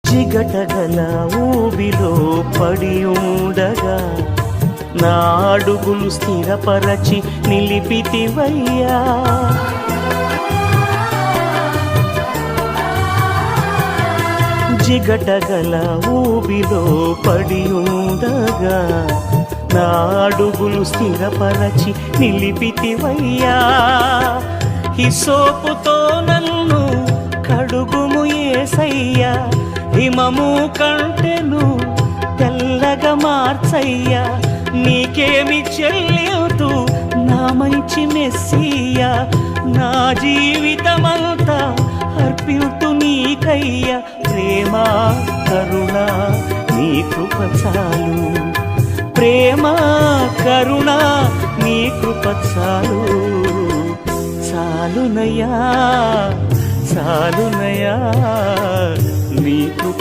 జిగటగల ఊబిలో పడి ఉండగా నా అడుగులు స్థిరపరచి నిలిపితివయ్యా. జిగటగల ఊబిలో పడి ఉండగా నా అడుగులు స్థిరపరచి నిలిపితివయ్యా. హిసోపుతో నన్ను కడుగుము యేసయ్యా, హిమము కంటెను తెల్లగా మార్చయ్యా. నీకేమి చెల్లితూ నా మంచి మెస్సియా, నా జీవితమంతా అర్పితు నీకయ్యా. ప్రేమ కరుణ నీ కృప చాలు, ప్రేమ కరుణ నీ కృప చాలు. చాలునయ్యా చాలునయ్యా నీ కృప